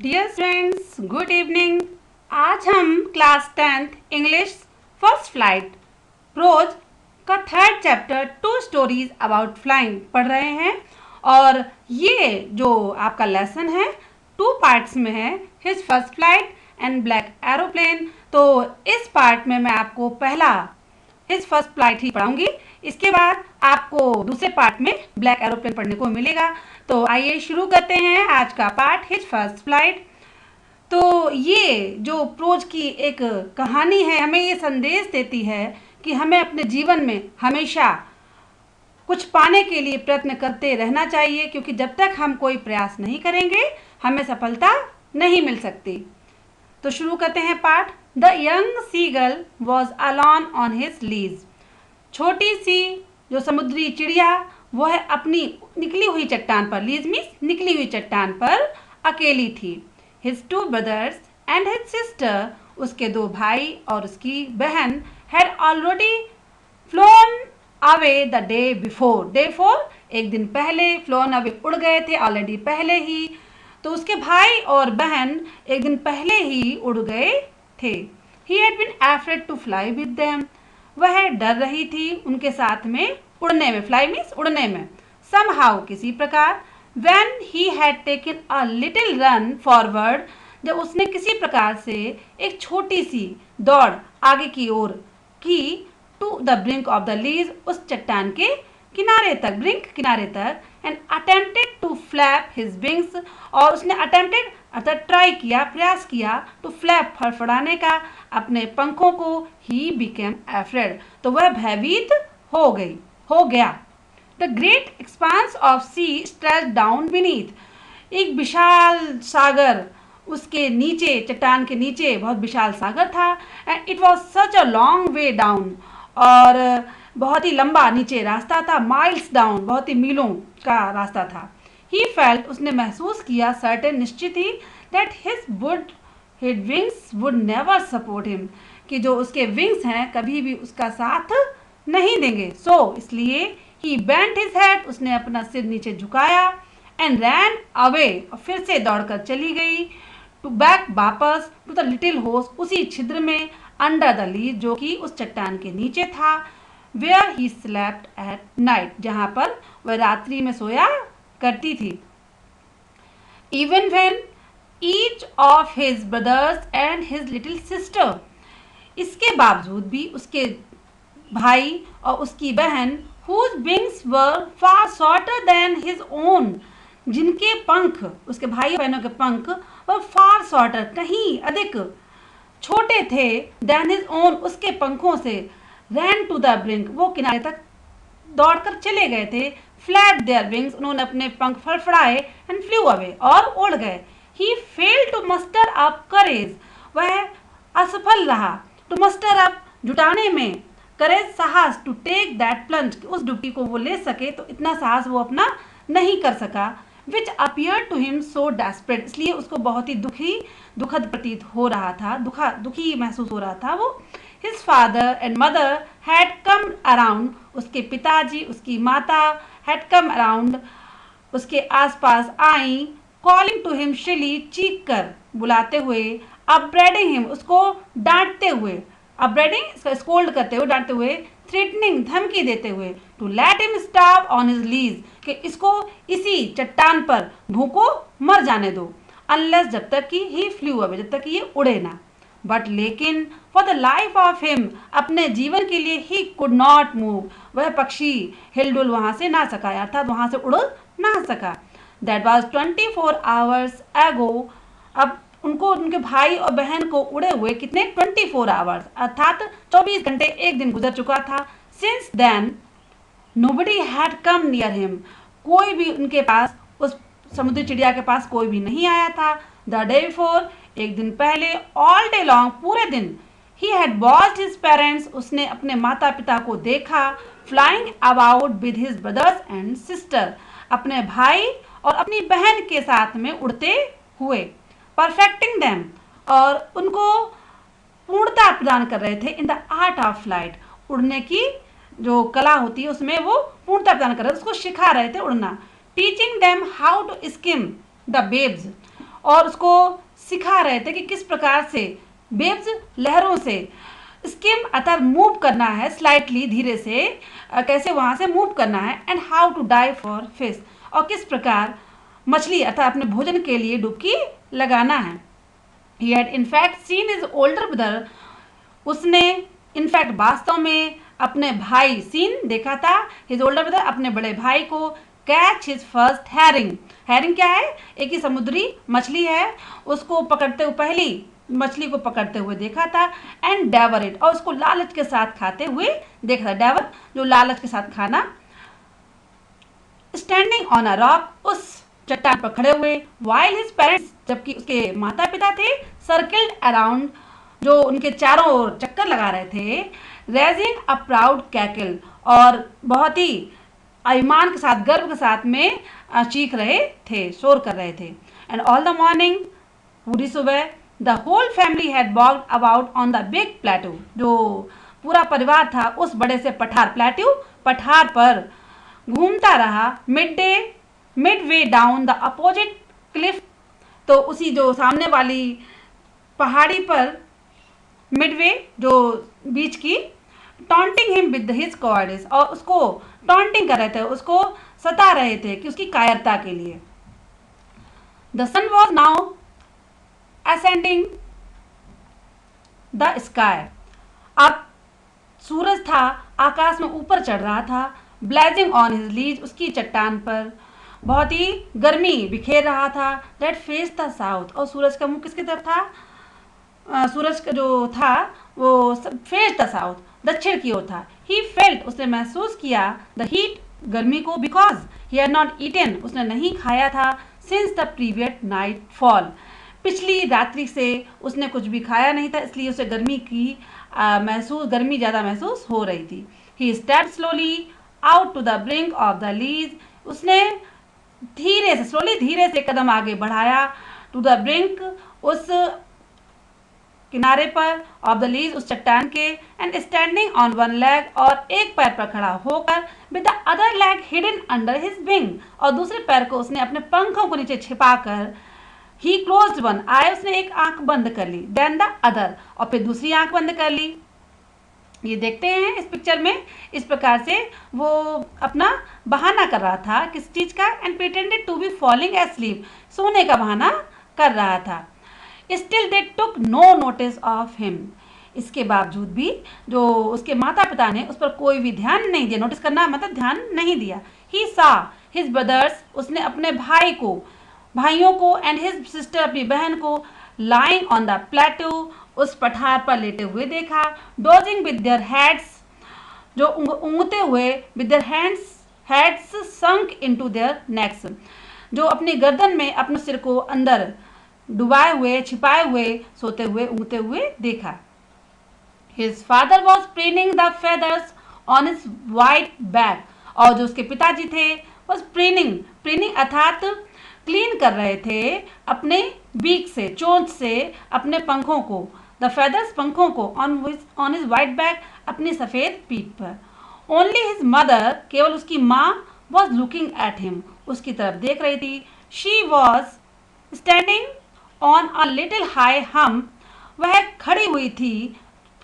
Dear students, good evening. आज हम class 10th English first flight prose का third chapter two stories about flying पढ़ रहे हैं। और ये जो आपका लेसन है 2 पार्ट्स में है, his first flight and black aeroplane. तो इस पार्ट में मैं आपको पहला हिज फर्स्ट फ्लाइट ही पढ़ाऊंगी। इसके बाद आपको दूसरे पार्ट में ब्लैक एरोप्लेन पढ़ने को मिलेगा। तो आइए शुरू करते हैं आज का पार्ट, हिज फर्स्ट फ्लाइट। तो ये जो प्रोज की एक कहानी है, हमें ये संदेश देती है कि हमें अपने जीवन में हमेशा कुछ पाने के लिए प्रयत्न करते रहना चाहिए, क्योंकि जब तक हम कोई प्रयास नहीं करेंगे हमें सफलता नहीं मिल सकती। तो शुरू करते हैं part. The young seagull was alone on his ledge. छोटी सी जो समुद्री चिड़िया वो है अपनी निकली हुई चट्टान पर, लीज मीन्स निकली हुई चट्टान पर अकेली थी। His 2 brothers and his sister, उसके 2 भाई और उसकी बहन, had already phloem away the day before, एक दिन पहले फ्लोन अवे उड़ गए थे ऑलरेडी, पहले ही। तो उसके भाई और बहन एक दिन पहले ही उड़ गए थे। He had been afraid to fly with them, वह डर रही थी उनके साथ में उड़ने में, फ्लाई मीन्स उड़ने में, समहाउ किसी प्रकार। When he had taken a little run forward, जब उसने किसी प्रकार से एक छोटी सी दौड़ आगे की ओर की, to the brink of the ledge, उस चट्टान के किनारे तक, ब्रिंक किनारे तक, and attempted to flap his wings, और उसने attempted अर्थात ट्राई किया, प्रयास किया, to flap फड़फड़ाने का अपने पंखों को, he became afraid, तो वह भयभीत हो गया। The great expanse of sea stretched down beneath, एक विशाल सागर उसके नीचे, चट्टान के नीचे बहुत विशाल सागर था। And it was such a long way down, और बहुत ही लंबा नीचे रास्ता था, माइल्स डाउन, बहुत ही मीलों का रास्ता था। ही फेल्ट, उसने महसूस किया, सर्टेन, निश्चित ही, that his wings would never support him, कि जो उसके विंग्स हैं कभी भी उसका साथ नहीं देंगे। सो इसलिए ही बेंट हिज हेड, उसने अपना सिर नीचे झुकाया, एंड रैन अवे, और फिर से दौड़कर चली गई, टू बैक, वापस, टू द लिटिल होस, उसी छिद्र में, अंडर द लीज, जो कि उस चट्टान के नीचे था, where he slept at night, जहां पर वह रात्रि में सोया करती थी। Even when each of his brothers and his little sister, इसके बावजूद भी उसके भाई और उसकी बहन, whose wings were far shorter than his own, जिनके पंख, उसके भाई बहनों के पंख, वह far shorter, कहीं अधिक छोटे थे, than his own, उसके पंखों से, ran to the brink, वो किनारे तक दौड़कर चले गए थे, flapped their wings, उन्होंने अपने पंख फड़फड़ाए, and flew away, और उड़ गए। he failed to muster up courage, वह असफल रहा, to muster up, जुटाने में, करेज, साहस, टू टेक दैट प्लंज, उस डुबकी को वो ले सके, तो इतना साहस वो अपना नहीं कर सका। Which appear to him so desperate, इसलिए उसको बहुत ही दुखद प्रतीत हो रहा था, दुखी महसूस हो रहा था वो। His father and mother had come around, उसके पिताजी, उसकी माता, हैड कम अराउंड, उसके आसपास आई, कॉलिंग टू हिम शिली, चीख कर बुलाते हुए, अपब्रेडिंग हिम, उसको डांटते हुए, अपब्रेडिंग, इसका स्कोल्ड करते हुए, डांटते हुए, थ्रेटनिंग, धमकी देते हुए, to let him starve on his ledge, कि इसको इसी चट्टान पर भूखो मर जाने दो, अनलेस, जब तक कि ही फ्लू अवे, जब तक कि ये उड़े ना। बट लेकिन for the life of him, अपने जीवन के लिए, ही कुड नॉट मूव, वह पक्षी हिलडुल वहां से ना सका, अर्थात वहां से उड़ ना सका। दैट वॉज 24 आवर्स एगो, अब उनको, उनके भाई और बहन को उड़े हुए कितने, 24 आवर्स, अर्थात 24 घंटे, एक दिन गुजर चुका था। Since then nobody had come near him, कोई भी उनके पास, उस समुद्री चिड़िया के पास कोई भी नहीं आया था। द डे बिफोर, एक दिन पहले, ऑल डे लॉन्ग, पूरे दिन, he had watched his parents, उसने अपने माता पिता को देखा, flying about with his brothers and sister, अपने भाई और अपनी बहन के साथ में उड़ते हुए, परफेक्टिंग देम, और उनको पूर्णता प्रदान कर रहे थे, in the art of flight, उड़ने की जो कला होती है उसमें वो पूर्णता प्रदान कर रहे थे, उसको सिखा रहे थे उड़ना। Teaching them how to skim the waves, और उसको सिखा रहे थे कि किस प्रकार से वेव्स लहरों से स्किम अर्थात मूव करना है स्लाइटली धीरे से, कैसे वहाँ से मूव करना है, and how to dive for fish, और किस प्रकार मछली अर्थात अपने भोजन के लिए डुबकी लगाना है। He had in fact seen his older brother, उसने इनफैक्ट वास्तव में अपने भाई सीन देखा था, हिज ओल्डर ब्रदर अपने बड़े भाई को catch his first herring, herring क्या है, एक ही समुद्री मछली है, उसको पकड़ते हुए पहली मछली को पकड़ते हुए देखा था, एंड डेवर इट, और उसको लालच के साथ खाते हुए देखा था। डेवर जो लालच के साथ खाना। स्टैंडिंग ऑन अ रॉक, उस चट्टान पर खड़े हुए, वाइल हिज पेरेंट्स, जबकि उसके माता पिता थे, सर्किल्ड अराउंड, जो उनके चारों ओर चक्कर लगा रहे थे, रेजिंग अ प्राउड कैकल, और बहुत ही अभिमान के साथ गर्व के साथ में चीख रहे थे, शोर कर रहे थे। एंड ऑल द मॉर्निंग, पूरी सुबह, the whole family had walked about on the big plateau, जो पूरा परिवार था उस बड़े से पठार पर घूमता रहा। Mid way down the opposite Cliff, तो उसी जो सामने वाली पहाड़ी पर मिडवे जो बीच की, टॉन्टिंग हिम विद हिज कॉवर्डिस, और उसको टॉन्टिंग कर रहे थे, उसको सता रहे थे कि उसकी कायरता के लिए। The sun was now ascending the sky, अब सूरज था आकाश में ऊपर चढ़ रहा था। ब्लेजिंग ऑन हिज लीज, उसकी चट्टान पर बहुत ही गर्मी बिखेर रहा था। दैट फेस द साउथ, और सूरज का मुंह किसकी तरफ था, सूरज का जो था वो फेस द साउथ, दक्षिण की ओर था। ही फेल्ट, उसने महसूस किया, द हीट, गर्मी को, because he had not eaten, उसने नहीं खाया था, since the previous nightfall, पिछली रात्रि से उसने कुछ भी खाया नहीं था, इसलिए उसे गर्मी की गर्मी ज़्यादा महसूस हो रही थी। He step slowly out to the brink of the ledge, उसने धीरे से कदम आगे बढ़ाया, टू द ब्रिंक, उस किनारे पर, ऑफ द लीज, उस चट्टान के, and standing on one leg, और एक पैर पर खड़ा होकर, with the other leg hidden under his wing, और दूसरे पैर को उसने अपने पंखों को नीचे छिपाकर, ही क्लोज्ड वन आई, उसने एक आंख बंद कर ली, देन द अदर, और फिर दूसरी आंख बंद कर ली। ये देखते हैं इस पिक्चर में, इस प्रकार से वो अपना बहाना कर रहा था किस चीज का, and pretended to be falling asleep, सोने का बहाना कर रहा था। Still they took no notice of him, इसके बावजूद भी जो उसके माता पिता ने उस पर कोई भी ध्यान नहीं दिया, नोटिस करना मतलब ध्यान नहीं दिया। ही सा हिज ब्रदर्स, उसने अपने भाइयों को, एंड हिज सिस्टर, अपनी बहन को, लाइंग ऑन द प्लेटू, उस पठार पर लेटे हुए देखा। डोजिंग विद देयर हेड्स, जो ऊँगते हुए, with their heads sunk into their next, जो अपनी गर्दन में अपने सिर को अंदर डुबाए हुए, छिपाए हुए, सोते हुए, ऊँगते हुए देखा। His father was preening the feathers on his white back, और जो उसके पिताजी थे वॉज प्रीनिंग अर्थात क्लीन कर रहे थे अपने बीक से, चोंच से अपने पंखों को, द फेदर्स, पंखों को, ऑन हिज वाइट बैक, अपनी सफ़ेद पीठ पर। ओनली हिज मदर, केवल उसकी माँ, वॉज लुकिंग एट हिम, उसकी तरफ देख रही थी। She was standing on a little high hump, वह खड़ी हुई थी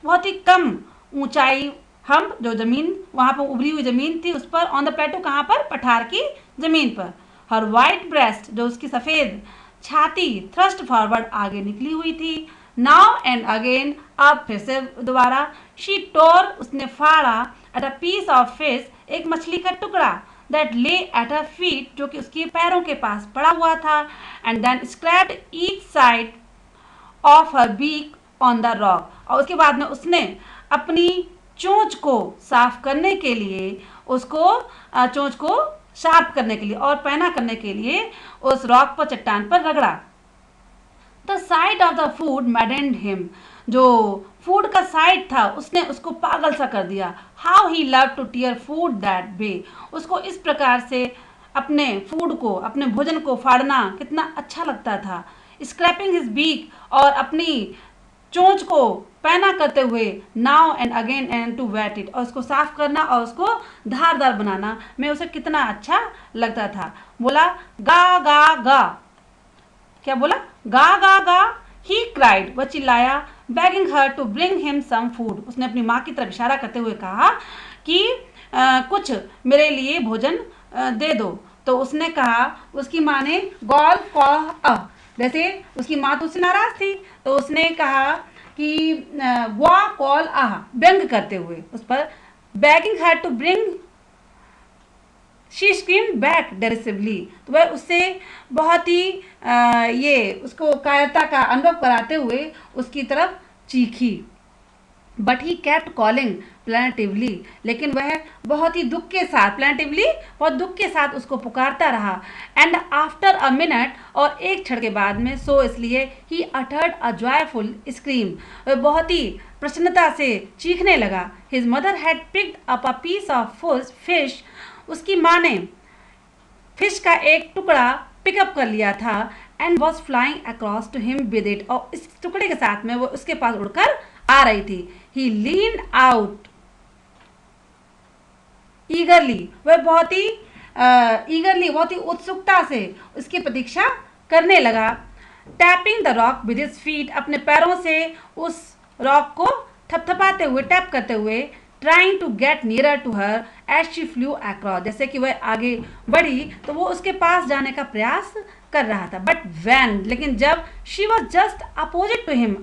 बहुत ही कम ऊंचाई, हम जो जमीन वहाँ पर उभरी हुई जमीन थी उस पर, ऑन द प्लेटो, कहाँ पर, पठार की जमीन पर। हर वाइट ब्रेस्ट, जो उसकी सफ़ेद छाती, थ्रस्ट फॉरवर्ड, आगे निकली हुई थी। नाउ एंड अगेन, अब फिर से दोबारा, शी टोर, उसने फाड़ा, at a piece of fish, एक मछली का टुकड़ा, दैट ले एट हर फीट, जो कि उसके पैरों के पास पड़ा हुआ था, and then scraped each side of her beak on the rock, और उसके बाद में उसने अपनी चोंच को साफ करने के लिए, उसको चोंच को शार्प करने के लिए और पैना करने के लिए उस रॉक पर, चट्टान पर रगड़ा। The side of the food maddened him, जो फूड का साइड था उसने उसको पागल सा कर दिया। How he love to tear food that way, उसको इस प्रकार से अपने फूड को, अपने भोजन को फाड़ना कितना अच्छा लगता था। स्क्रैपिंग हिज बीक, और अपनी चोंच को पैना करते हुए, now and again and to whet it, और उसको साफ करना और उसको धारदार बनाना में उसे कितना अच्छा लगता था। बोला गा गा गा, क्या बोला? गा गा गा, ही क्राइड, वह चिल्लाया, begging her to bring him some food, उसने अपनी माँ की तरफ इशारा करते हुए कहा कि कुछ मेरे लिए भोजन दे दो। तो उसने कहा, उसकी माँ ने गॉल कॉ, जैसे उसकी माँ तो उससे नाराज थी, तो उसने कहा कि ग्वा कॉल आह, व्यंग करते हुए उस पर, begging her to bring, she scream back derisively, तो वह उससे बहुत ही ये उसको कायरता का अनुभव कराते हुए उसकी तरफ चीखी। बट ही केप्ट कॉलिंग प्लेनेटिवली, लेकिन वह बहुत ही दुख के साथ, प्लेनेटिवली बहुत दुख के साथ उसको पुकारता रहा। एंड आफ्टर अ मिनट, और एक क्षण के बाद में, सो इसलिए, he uttered a joyful scream, वह बहुत ही प्रसन्नता से चीखने लगा। His mother had picked up a piece of fish, उसकी माँ ने फिश का एक टुकड़ा पिकअप कर लिया था, and was flying across to him with it, और इस टुकड़े के साथ में वो उसके पास उड़कर आ रही थी। ही लीन आउट ईगरली, वह बहुत ही ईगरली, बहुत ही उत्सुकता से उसकी प्रतीक्षा करने लगा। Tapping the rock with his feet, अपने पैरों से उस रॉक को थपथपाते हुए, टैप करते हुए, trying to get nearer to her as she flew across, जैसे कि वह आगे बढ़ी तो वो उसके पास जाने का प्रयास कर रहा था। बट वैन, लेकिन जब, she was just opposite to him,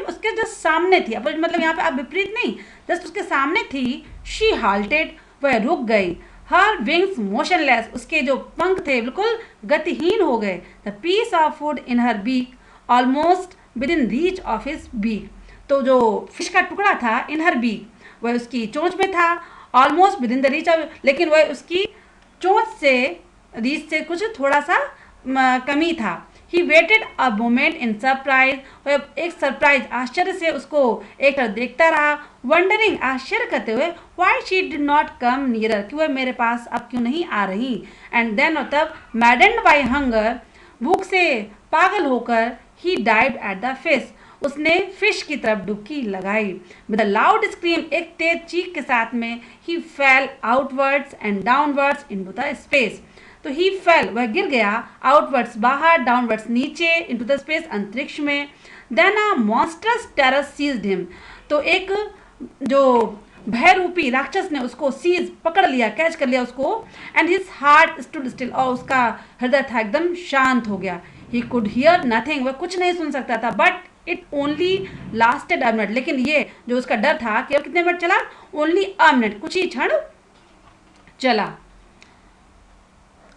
उसके जस्ट सामने थी, अपोजिट मतलब यहाँ पे आप विपरीत नहीं, जस्ट उसके सामने थी। शी हाल्टेड, वह रुक गई। हर विंग्स मोशनलेस, उसके जो पंख थे बिल्कुल गतिहीन हो गए। The piece of food in her beak almost within reach of his beak, तो जो फिश का टुकड़ा था इन हर बीक, वह उसकी चोंच में था, almost with in the reach of, लेकिन वह उसकी चोंच से, रीच से कुछ थोड़ा सा कमी था। He waited a moment in surprise, वह एक सरप्राइज, आश्चर्य से उसको एक तरह देखता रहा। वंडरिंग, आश्चर्य करते हुए, why she did not come nearer, कि वह मेरे पास अब क्यों नहीं आ रही। एंड देन, और तब, मैडन्ड बाई हंगर, भूख से पागल होकर, ही डाइव एट द फिश, उसने फिश की तरफ डुबकी लगाई। विद अ लाउड स्क्रीम, एक तेज चीख के साथ में, he fell outwards and downwards into the space, तो ही फेल, वह गिर गया, आउटवर्ड्स बाहर, डाउनवर्ड्स नीचे, इनटू द स्पेस, अंतरिक्ष में। देन अ मॉन्स्टरस टेरर सीज्ड हिम, तो एक जो भयरूपी राक्षस ने उसको सीज, पकड़ लिया, कैच कर लिया उसको। And his heart stood still, और उसका हृदय था एकदम शांत हो गया। ही कुड हियर नथिंग, वह कुछ नहीं सुन सकता था। But it only lasted a minute, लेकिन ये जो उसका डर था केवल कितने मिनट चला? ओनली अ मिनट, कुछ ही क्षण चला।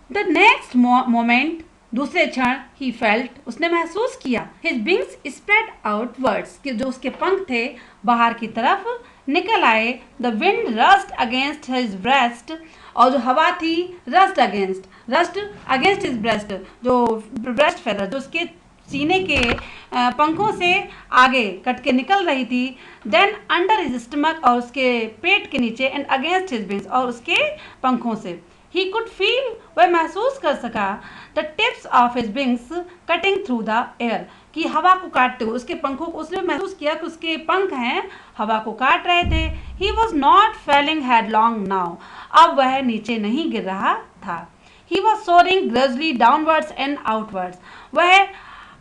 द नेक्स्ट मोमेंट, दूसरे क्षण, ही फेल्ट, उसने महसूस किया, हिज विंग्स स्प्रेड आउटवर्ड्स, कि जो उसके पंख थे बाहर की तरफ निकल आए। The wind rust against his breast, और जो हवा थी, रस्ट अगेंस्ट हिज ब्रेस्ट, जो ब्रेस्ट फेदर, जो उसके सीने के पंखों से आगे कट के निकल रही थी। देन अंडर हिज स्टमक, और उसके पेट के नीचे, एंड अगेंस्ट हिज विंग्स, और उसके पंखों से। ही कुड फील, वह महसूस कर सका, the tips of his wings cutting through the air, कि हवा को काटते हुए उसके पंखों को, उसने महसूस किया कि उसके पंख हैं हवा को काट रहे थे। He was not falling headlong now, अब वह नीचे नहीं गिर रहा था। He was soaring gradually downwards and outwards, वह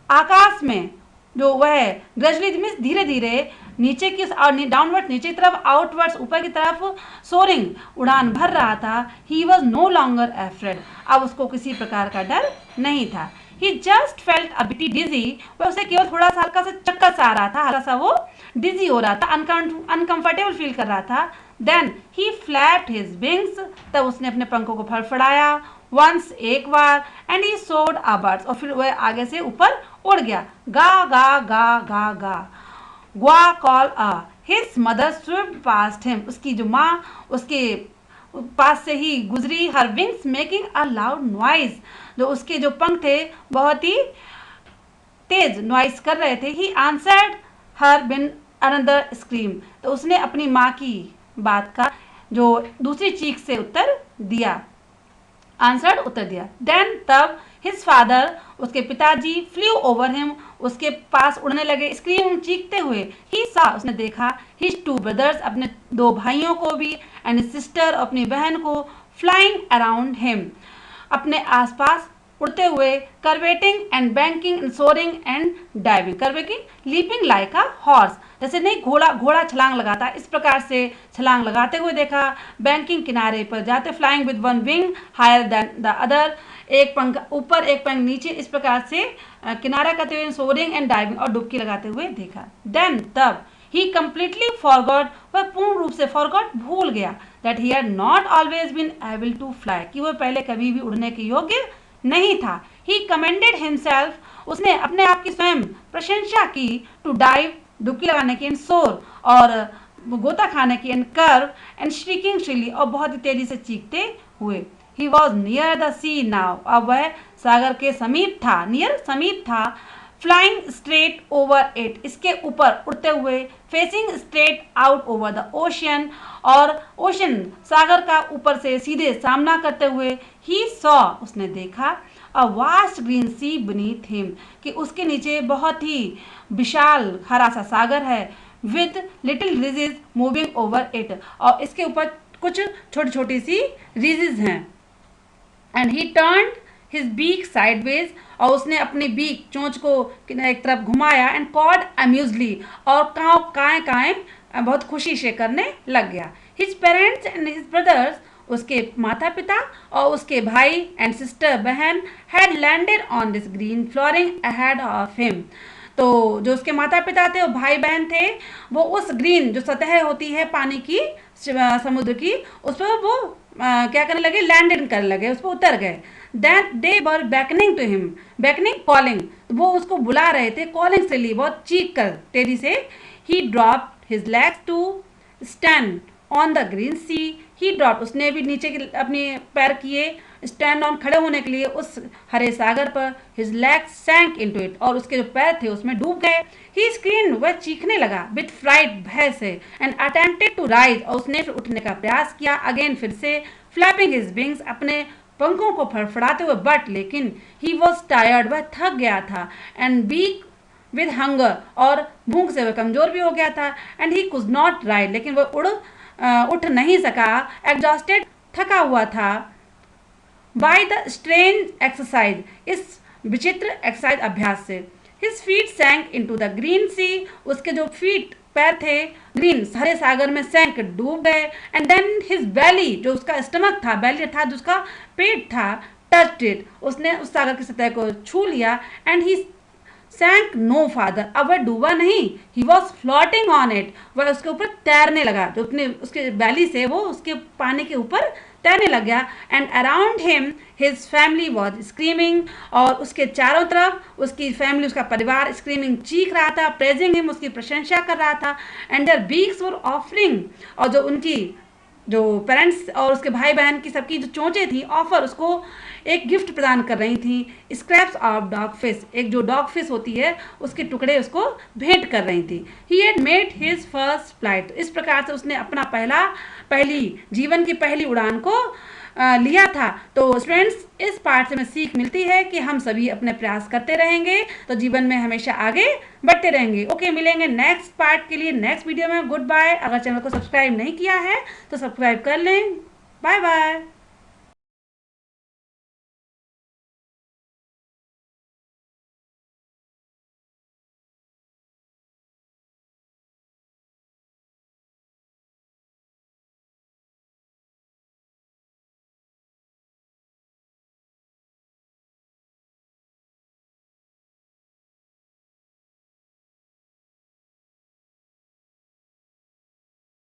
आकाश में, जो वह ग्रेजुअली मीन्स धीरे धीरे नीचे की, डाउनवर्ड नीचे की तरफ, आउटवर्ड्स ऊपर की तरफ, सोरिंग उड़ान भर रहा था। He was no longer afraid, अब उसको किसी प्रकार का डर नहीं था। He just felt a bit dizzy, वह उसे केवल थोड़ा सा हल्का सा चक्कर सा आ रहा था, हल्का सा वो डिजी हो रहा था, अनकंफर्टेबल फील कर रहा था। Then he flapped his wings, तब उसने अपने पंखों को फड़फड़ाया, वंस, एक बार, एंड ही सोड अ बर्ड्स, और फिर वह आगे से ऊपर उड़ गया। गा गा गा गा गा, ग्वा call a, his mother swift past him, उसकी जो माँ उसके पास से ही गुजरी। Her wings making a loud noise, जो उसके जो पंख थे बहुत ही तेज नॉइज कर रहे थे। He answered her bin another scream, तो उसने अपनी माँ की बात का जो दूसरी चीख से उत्तर दिया, आंसर्ड उत्तर दिया। देन, तब, हिज फादर, उसके पिताजी, फ्लू ओवर हिम, उसके पास उड़ने लगे, स्क्रीम, चीखते हुए। ही सा, उसने देखा, हिज टू ब्रदर्स, अपने दो भाइयों को भी, एंड हिज सिस्टर, अपनी बहन को, फ्लाइंग अराउंड हिम, अपने आसपास उड़ते हुए, curvetting and banking and soaring and diving, curvetting leaping like a horse, जैसे नहीं घोड़ा छलांग लगाता, इस प्रकार से छलांग लगाते हुए देखा। बैंकिंग किनारे पर जाते, flying with one wing higher than the other, एक पंख ऊपर एक पंख नीचे, इस प्रकार से किनारा करते हुए, सोरिंग एंड डाइविंग और डुबकी लगाते हुए देखा। देन तब ही कंप्लीटली फॉरगॉट, वह पूर्ण रूप से फॉरगॉट भूल गया, that he had not always been able to fly, कि वह पहले कभी भी उड़ने के योग्य नहीं था। ही कमेंडेड हिमसेल्फ, उसने अपने आप की स्वयं प्रशंसा की, टू डाइव, डुबकी लगाने की, एंड सोर, और गोता खाने की, and curve and shrieking shrilly, और बहुत ही तेजी से चीखते हुए। He was near the sea now, अब वह सागर के समीप था, नियर समीप था। फ्लाइंग स्ट्रेट ओवर इट, इसके ऊपर उड़ते हुए, facing straight out over the ocean, और ओशन सागर का ऊपर से सीधे सामना करते हुए। ही सॉ, उसने देखा, a vast green sea beneath him, कि उसके नीचे बहुत ही विशाल हरा सा सागर है, with little ridges moving over it, और इसके ऊपर कुछ छोटी छोटी सी रिजेज हैं। And he turn his beak sideways, और उसने अपनी बीक चोंच को एक तरफ घुमाया, एंड कॉड अम्यूजली, और काँव काएँ काएँ बहुत खुशी से करने लग गया। His parents and his brothers, उसके माता पिता और उसके भाई एंड सिस्टर बहन, had landed on this green flooring ahead of him, तो जो उसके माता पिता थे और भाई बहन थे, वो उस ग्रीन जो सतह होती है पानी की, समुद्र की, उस पर वो क्या करने लगे, लैंडेड करने लगे, उस पर उतर गए। That they were beckoning to him, beckoning calling, वो उसको बुला रहे थे, कॉलिंग से ली, बहुत चीख कर तेजी से। He drop his legs to stand on the green sea, he drop, उसने भी नीचे के अपने पैर किए स्टैंड ऑन, खड़े होने के लिए उस हरे सागर पर। हिज लेग्स सैंक इनटू इट, और उसके जो पैर थे उसमें डूब गए। ही स्क्रीन, वह चीखने लगा, विथ फ्राइट, भय से, एंड अटेम्प्टेड टू राइज, और उसने फिर उठने का प्रयास किया, अगेन फिर से, फ्लैपिंग हिज विंग्स, अपने पंखों को फड़फड़ाते हुए, बट लेकिन ही वॉज टायर्ड, वह थक गया था, एंड वीक विद हंगर, और भूख से वह कमजोर भी हो गया था। And he could not ride, लेकिन वह उठ नहीं सका, एग्जॉस्टेड, थका हुआ था, बाय द स्ट्रेंज एक्सरसाइज, इस विचित्र एक्सरसाइज अभ्यास से। His feet sank into the green sea, उसके जो फीट पैर थे ग्रीन हरे सागर में सैंक, डूब गए। एंड देन हिज बैली, जो उसका स्टमक था, बैली था जो उसका पेट था, टच्ड इट, उसने उस सागर की सतह को छू लिया। एंड ही सैंक नो फादर, अब वह डूबा नहीं, he was floating on it, वह उसके ऊपर तैरने लगा, जो अपने उसके बैली से वो उसके पानी के ऊपर तैरने लग गया। And around him his family was screaming, और उसके चारों तरफ उसकी फैमिली, उसका परिवार स्क्रीमिंग, चीख रहा था, प्रेजिंग हिम, उसकी प्रशंसा कर रहा था। And their beaks were offering, और जो उनकी जो पेरेंट्स और उसके भाई बहन की सबकी जो चोंचें थी, ऑफर, उसको एक गिफ्ट प्रदान कर रही थी, स्क्रैप्स ऑफ डॉग फिश, एक जो डॉग फिश होती है उसके टुकड़े उसको भेंट कर रही थी। He had made his first flight, इस प्रकार से उसने अपना पहली जीवन की पहली उड़ान को लिया था। तो स्टूडेंट्स, इस पार्ट से हमें सीख मिलती है कि हम सभी अपने प्रयास करते रहेंगे तो जीवन में हमेशा आगे बढ़ते रहेंगे। ओके, मिलेंगे नेक्स्ट पार्ट के लिए नेक्स्ट वीडियो में। Goodbye. अगर चैनल को सब्सक्राइब नहीं किया है तो सब्सक्राइब कर लें। Bye bye.